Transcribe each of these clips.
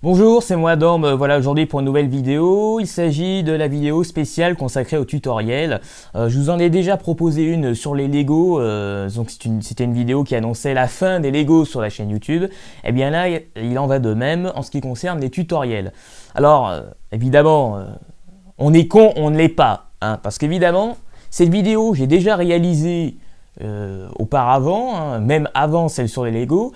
Bonjour, c'est moi Adam, voilà aujourd'hui pour une nouvelle vidéo. Il s'agit de la vidéo spéciale consacrée au tutoriel. Je vous en ai déjà proposé une sur les Lego, donc c'était une vidéo qui annonçait la fin des Lego sur la chaîne YouTube. Et bien là, il en va de même en ce qui concerne les tutoriels. Alors, évidemment, on est con, on ne l'est pas, hein, parce qu'évidemment, cette vidéo, j'ai déjà réalisée auparavant, hein, même avant celle sur les Lego.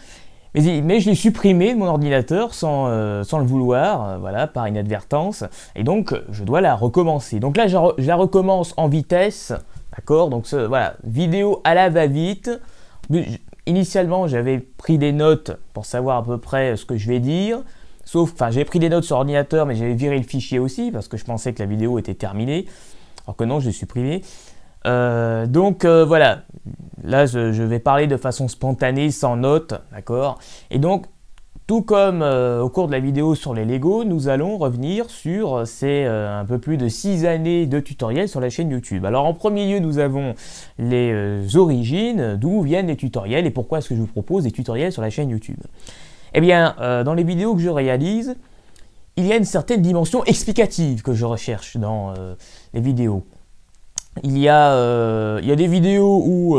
Mais je l'ai supprimé de mon ordinateur sans le vouloir, voilà, par inadvertance, et donc je dois la recommencer. Donc là, je la recommence en vitesse, d'accord? Donc voilà, vidéo à la va-vite. Initialement, j'avais pris des notes pour savoir à peu près ce que je vais dire, j'ai pris des notes sur ordinateur, mais j'avais viré le fichier aussi, parce que je pensais que la vidéo était terminée, alors que non, je l'ai supprimé. Voilà, là je vais parler de façon spontanée, sans notes, d'accord? Et donc, tout comme au cours de la vidéo sur les Lego, nous allons revenir sur ces un peu plus de 6 années de tutoriels sur la chaîne YouTube. Alors en premier lieu, nous avons les origines, d'où viennent les tutoriels et pourquoi est-ce que je vous propose des tutoriels sur la chaîne YouTube. Eh bien, dans les vidéos que je réalise, il y a une certaine dimension explicative que je recherche dans les vidéos. Il y a des vidéos où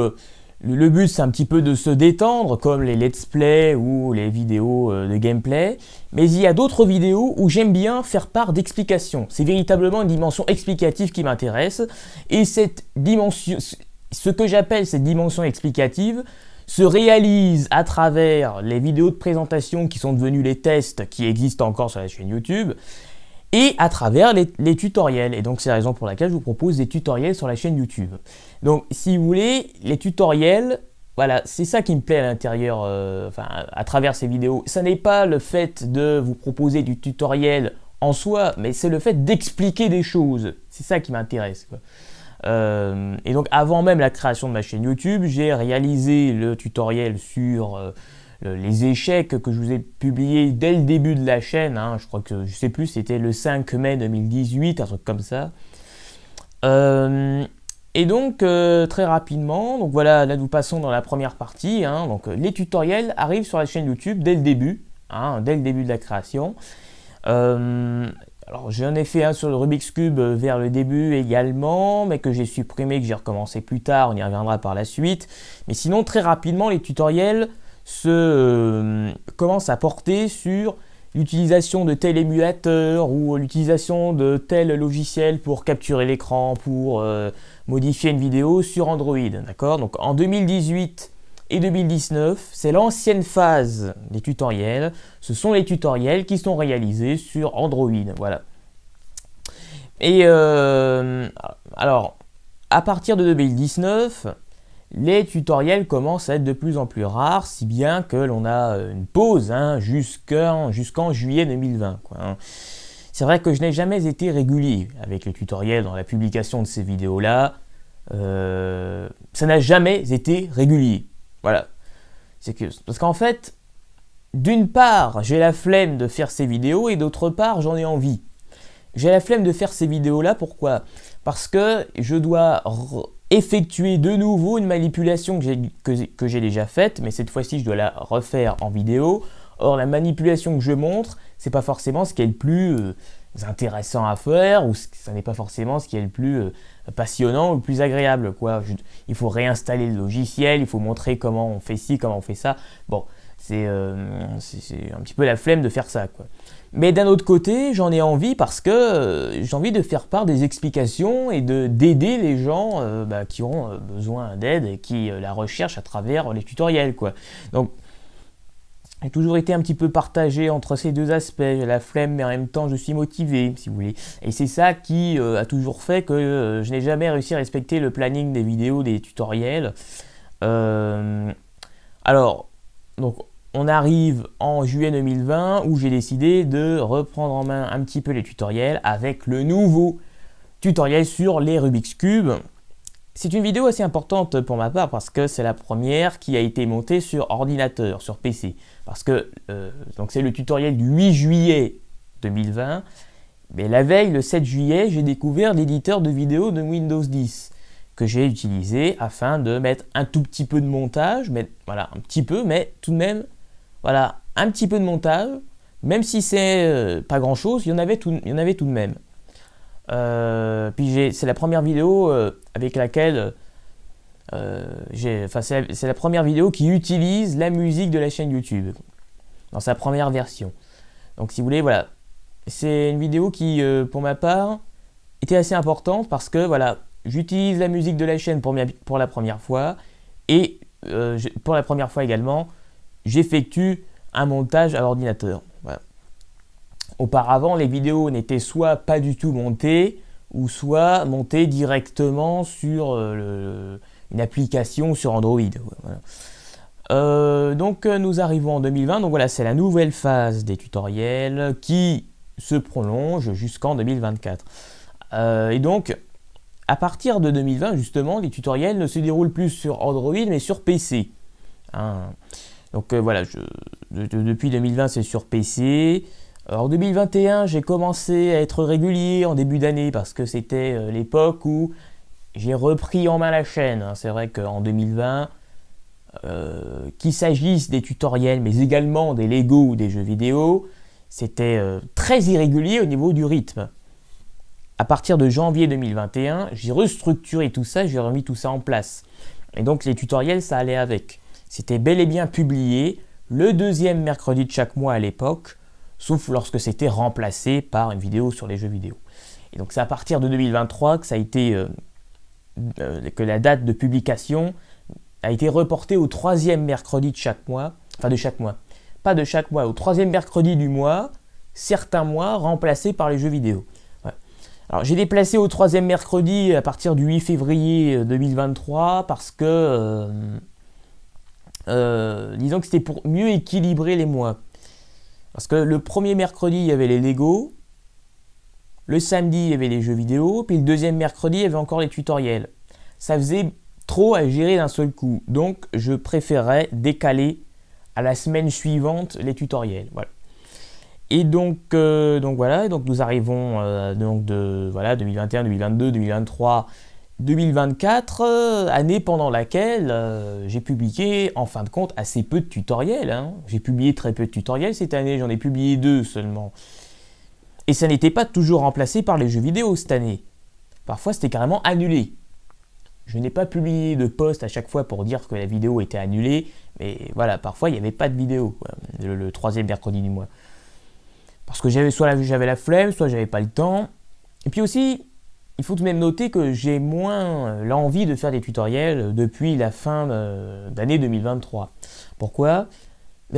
le but c'est un petit peu de se détendre, comme les let's play ou les vidéos de gameplay, mais il y a d'autres vidéos où j'aime bien faire part d'explications. C'est véritablement une dimension explicative qui m'intéresse, et cette dimension, ce que j'appelle cette dimension explicative, se réalise à travers les vidéos de présentation qui sont devenues les tests qui existent encore sur la chaîne YouTube, et à travers les tutoriels. Et donc c'est la raison pour laquelle je vous propose des tutoriels sur la chaîne YouTube. Donc si vous voulez, les tutoriels, voilà, c'est ça qui me plaît à l'intérieur, à travers ces vidéos. Ça n'est pas le fait de vous proposer du tutoriel en soi, mais c'est le fait d'expliquer des choses. C'est ça qui m'intéresse, quoi. Et donc avant même la création de ma chaîne YouTube, j'ai réalisé le tutoriel sur les échecs que je vous ai publiés dès le début de la chaîne, hein. Je crois que, je sais plus, c'était le 5 mai 2018, un truc comme ça. Et donc très rapidement, donc voilà, là nous passons dans la première partie, hein. Donc les tutoriels arrivent sur la chaîne YouTube dès le début, hein, dès le début de la création. Alors j'en ai fait un sur le Rubik's Cube vers le début également, mais que j'ai supprimé, que j'ai recommencé plus tard, on y reviendra par la suite. Mais sinon, très rapidement, les tutoriels commence à porter sur l'utilisation de tel émulateur ou l'utilisation de tel logiciel pour capturer l'écran, pour modifier une vidéo sur Android, d'accord? Donc en 2018 et 2019, c'est l'ancienne phase des tutoriels. Ce sont les tutoriels qui sont réalisés sur Android, voilà. Et alors, à partir de 2019, les tutoriels commencent à être de plus en plus rares, si bien que l'on a une pause, hein, jusqu'en juillet 2020. Quoi, hein. C'est vrai que je n'ai jamais été régulier avec les tutoriels dans la publication de ces vidéos-là. Ça n'a jamais été régulier. Voilà. Parce qu'en fait, d'une part, j'ai la flemme de faire ces vidéos et d'autre part, j'en ai envie. J'ai la flemme de faire ces vidéos-là, pourquoi? Parce que je dois effectuer de nouveau une manipulation que j'ai déjà faite, mais cette fois-ci je dois la refaire en vidéo. Or la manipulation que je montre, c'est pas forcément ce qui est le plus intéressant à faire, ou ça n'est pas forcément ce qui est le plus passionnant ou le plus agréable, quoi. Il faut réinstaller le logiciel, il faut montrer comment on fait ci, comment on fait ça. Bon, c'est un petit peu la flemme de faire ça, quoi. Mais d'un autre côté, j'en ai envie parce que j'ai envie de faire part des explications et d'aider les gens qui ont besoin d'aide et qui la recherchent à travers les tutoriels, quoi. Donc, j'ai toujours été un petit peu partagé entre ces deux aspects. J'ai la flemme, mais en même temps, je suis motivé, si vous voulez. Et c'est ça qui a toujours fait que je n'ai jamais réussi à respecter le planning des vidéos, des tutoriels. Alors, donc, on arrive en juillet 2020 où j'ai décidé de reprendre en main un petit peu les tutoriels avec le nouveau tutoriel sur les Rubik's Cube. C'est une vidéo assez importante pour ma part parce que c'est la première qui a été montée sur ordinateur, sur PC. Parce que donc c'est le tutoriel du 8 juillet 2020 Mais la veille, le 7 juillet, j'ai découvert l'éditeur de vidéo de Windows 10 que j'ai utilisé afin de mettre un tout petit peu de montage, mais voilà, un petit peu, mais tout de même, voilà, un petit peu de montage, même si c'est pas grand chose, il y en avait tout de même. Puis c'est la première vidéo avec laquelle c'est la première vidéo qui utilise la musique de la chaîne YouTube dans sa première version. Donc si vous voulez, voilà, c'est une vidéo qui, pour ma part, était assez importante parce que voilà, j'utilise la musique de la chaîne pour la première fois et pour la première fois également, j'effectue un montage à l'ordinateur. Voilà. Auparavant, les vidéos n'étaient soit pas du tout montées ou soit montées directement sur une application sur Android. Voilà. Donc nous arrivons en 2020, donc voilà, c'est la nouvelle phase des tutoriels qui se prolonge jusqu'en 2024. Et donc, à partir de 2020, justement, les tutoriels ne se déroulent plus sur Android, mais sur PC. Hein. Donc voilà, depuis 2020, c'est sur PC. En 2021, j'ai commencé à être régulier en début d'année parce que c'était l'époque où j'ai repris en main la chaîne. Hein. C'est vrai qu'en 2020, qu'il s'agisse des tutoriels, mais également des Lego ou des jeux vidéo, c'était très irrégulier au niveau du rythme. À partir de janvier 2021, j'ai restructuré tout ça, j'ai remis tout ça en place. Et donc les tutoriels, ça allait avec. C'était bel et bien publié le deuxième mercredi de chaque mois à l'époque, sauf lorsque c'était remplacé par une vidéo sur les jeux vidéo. Et donc c'est à partir de 2023 que ça a été que la date de publication a été reportée au troisième mercredi de chaque mois, enfin de chaque mois, pas de chaque mois, au troisième mercredi du mois, certains mois remplacés par les jeux vidéo. Ouais. Alors j'ai déplacé au troisième mercredi à partir du 8 février 2023 parce que disons que c'était pour mieux équilibrer les mois. Parce que le premier mercredi, il y avait les Lego, le samedi, il y avait les jeux vidéo, puis le deuxième mercredi, il y avait encore les tutoriels. Ça faisait trop à gérer d'un seul coup, donc je préférais décaler à la semaine suivante les tutoriels. Voilà. Et donc voilà, donc nous arrivons donc de voilà, 2021, 2022, 2023, 2024, année pendant laquelle j'ai publié en fin de compte assez peu de tutoriels. Hein. J'ai publié très peu de tutoriels cette année, j'en ai publié 2 seulement. Et ça n'était pas toujours remplacé par les jeux vidéo cette année. Parfois c'était carrément annulé. Je n'ai pas publié de post à chaque fois pour dire que la vidéo était annulée, mais voilà, parfois il n'y avait pas de vidéo, le troisième mercredi du mois. Parce que soit j'avais la flemme, soit j'avais pas le temps. Et puis aussi, il faut tout de même noter que j'ai moins l'envie de faire des tutoriels depuis la fin d'année 2023. Pourquoi?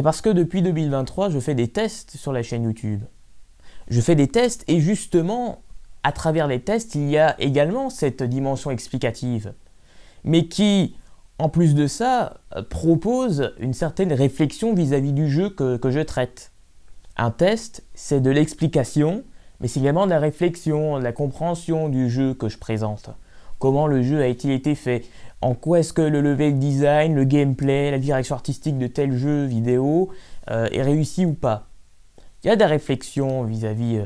Parce que depuis 2023, je fais des tests sur la chaîne YouTube. Je fais des tests et justement, à travers les tests, il y a également cette dimension explicative. Mais qui, en plus de ça, propose une certaine réflexion vis-à-vis du jeu que je traite. Un test, c'est de l'explication, mais c'est également de la réflexion, de la compréhension du jeu que je présente. Comment le jeu a-t-il été fait? En quoi est-ce que le level design, le gameplay, la direction artistique de tel jeu vidéo est réussi ou pas? Il y a des réflexions vis-à-vis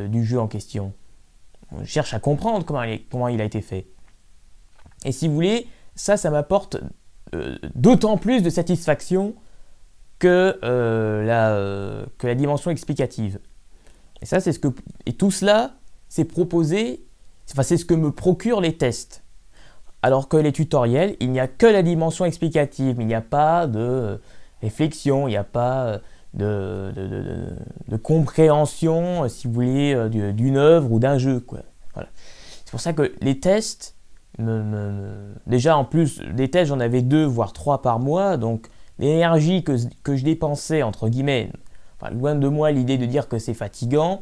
du jeu en question. On cherche à comprendre comment il a été fait. Et si vous voulez, ça m'apporte d'autant plus de satisfaction que la dimension explicative. Et ça, et tout cela, c'est proposé, c'est ce que me procurent les tests. Alors que les tutoriels, il n'y a que la dimension explicative, il n'y a pas de réflexion, il n'y a pas de compréhension, si vous voulez, d'une œuvre ou d'un jeu, quoi. Voilà. C'est pour ça que les tests, déjà en plus, des tests, j'en avais 2 voire 3 par mois, donc l'énergie que je dépensais, entre guillemets, enfin, loin de moi l'idée de dire que c'est fatigant,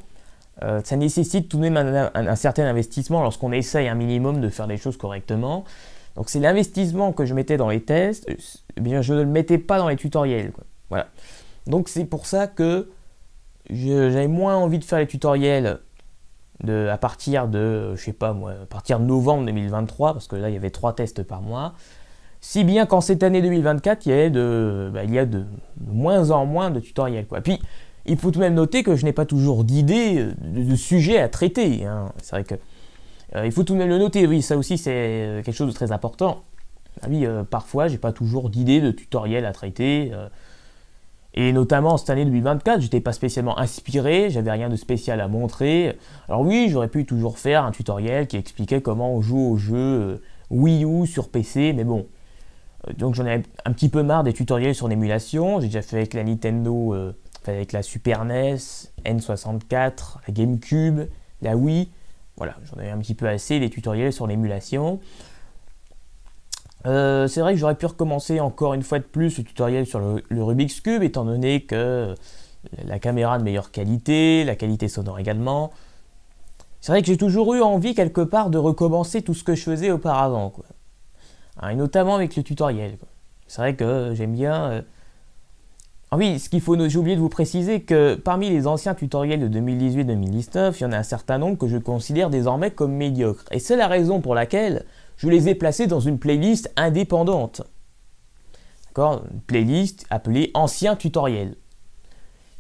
ça nécessite tout de même un certain investissement lorsqu'on essaye un minimum de faire les choses correctement. Donc c'est l'investissement que je mettais dans les tests, eh bien, je ne le mettais pas dans les tutoriels, quoi. Voilà. Donc c'est pour ça que j'avais moins envie de faire les tutoriels à partir de, je sais pas moi, à partir de novembre 2023, parce que là il y avait 3 tests par mois. Si bien qu'en cette année 2024, il y a de moins en moins de tutoriels, quoi. Puis, il y a une il faut tout de même noter que je n'ai pas toujours d'idées de sujets à traiter, hein. C'est vrai que il faut tout de même le noter, oui, ça aussi c'est quelque chose de très important. Ah oui, parfois j'ai pas toujours d'idées de tutoriels à traiter, et notamment cette année 2024, j'étais pas spécialement inspiré, j'avais rien de spécial à montrer. Alors oui, j'aurais pu toujours faire un tutoriel qui expliquait comment on joue au jeu Wii U sur PC, mais bon. Donc j'en ai un petit peu marre des tutoriels sur l'émulation, j'ai déjà fait avec la Nintendo, avec la Super NES, N64, la GameCube, la Wii. Voilà, j'en ai un petit peu assez des tutoriels sur l'émulation. C'est vrai que j'aurais pu recommencer encore une fois de plus le tutoriel sur le Rubik's Cube, étant donné que la caméra de meilleure qualité, la qualité sonore également. C'est vrai que j'ai toujours eu envie quelque part de recommencer tout ce que je faisais auparavant, quoi. Hein, et notamment avec le tutoriel, quoi. C'est vrai que j'aime bien... Ah oui, j'ai oublié de vous préciser que parmi les anciens tutoriels de 2018-2019, il y en a un certain nombre que je considère désormais comme médiocres. Et c'est la raison pour laquelle je les ai placés dans une playlist indépendante. D'accord ? Une playlist appelée Anciens tutoriels.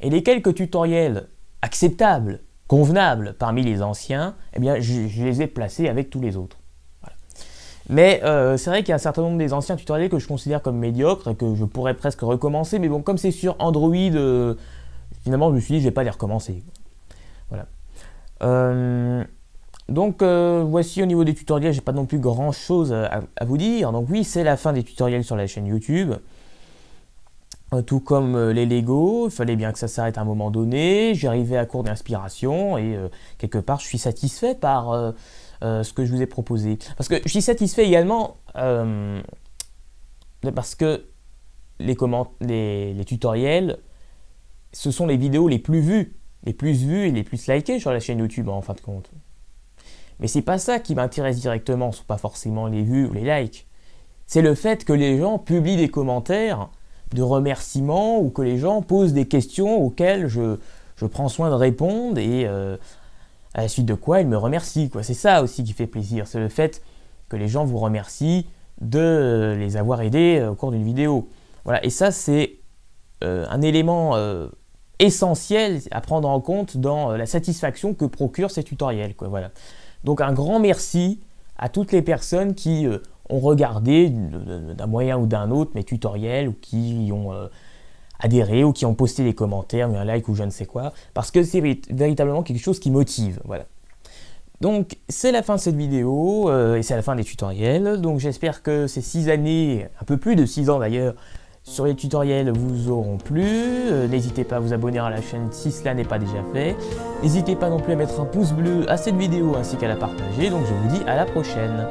Et les quelques tutoriels acceptables, convenables parmi les anciens, eh bien, je les ai placés avec tous les autres. Voilà. Mais c'est vrai qu'il y a un certain nombre des anciens tutoriels que je considère comme médiocres et que je pourrais presque recommencer. Mais bon, comme c'est sur Android, finalement, je me suis dit, je ne vais pas les recommencer. Voilà. Donc voici au niveau des tutoriels, j'ai pas non plus grand chose à vous dire. Donc oui, c'est la fin des tutoriels sur la chaîne YouTube. Tout comme les Lego, il fallait bien que ça s'arrête à un moment donné. J'arrivais à court d'inspiration et quelque part je suis satisfait par ce que je vous ai proposé. Parce que je suis satisfait également parce que les tutoriels, ce sont les vidéos les plus vues et les plus likées sur la chaîne YouTube en fin de compte. Mais c'est pas ça qui m'intéresse directement, ce sont pas forcément les vues ou les likes. C'est le fait que les gens publient des commentaires de remerciements ou que les gens posent des questions auxquelles je prends soin de répondre et à la suite de quoi ils me remercient, quoi. C'est ça aussi qui fait plaisir, c'est le fait que les gens vous remercient de les avoir aidés au cours d'une vidéo. Voilà, et ça c'est un élément essentiel à prendre en compte dans la satisfaction que procurent ces tutoriels, quoi. Voilà. Donc un grand merci à toutes les personnes qui ont regardé d'un moyen ou d'un autre mes tutoriels ou qui y ont adhéré ou qui ont posté des commentaires, un like ou je ne sais quoi, parce que c'est véritablement quelque chose qui motive. Voilà. Donc c'est la fin de cette vidéo et c'est la fin des tutoriels. Donc j'espère que ces 6 années, un peu plus de 6 ans d'ailleurs, sur les tutoriels vous auront plu. N'hésitez pas à vous abonner à la chaîne si cela n'est pas déjà fait. N'hésitez pas non plus à mettre un pouce bleu à cette vidéo ainsi qu'à la partager. Donc je vous dis à la prochaine.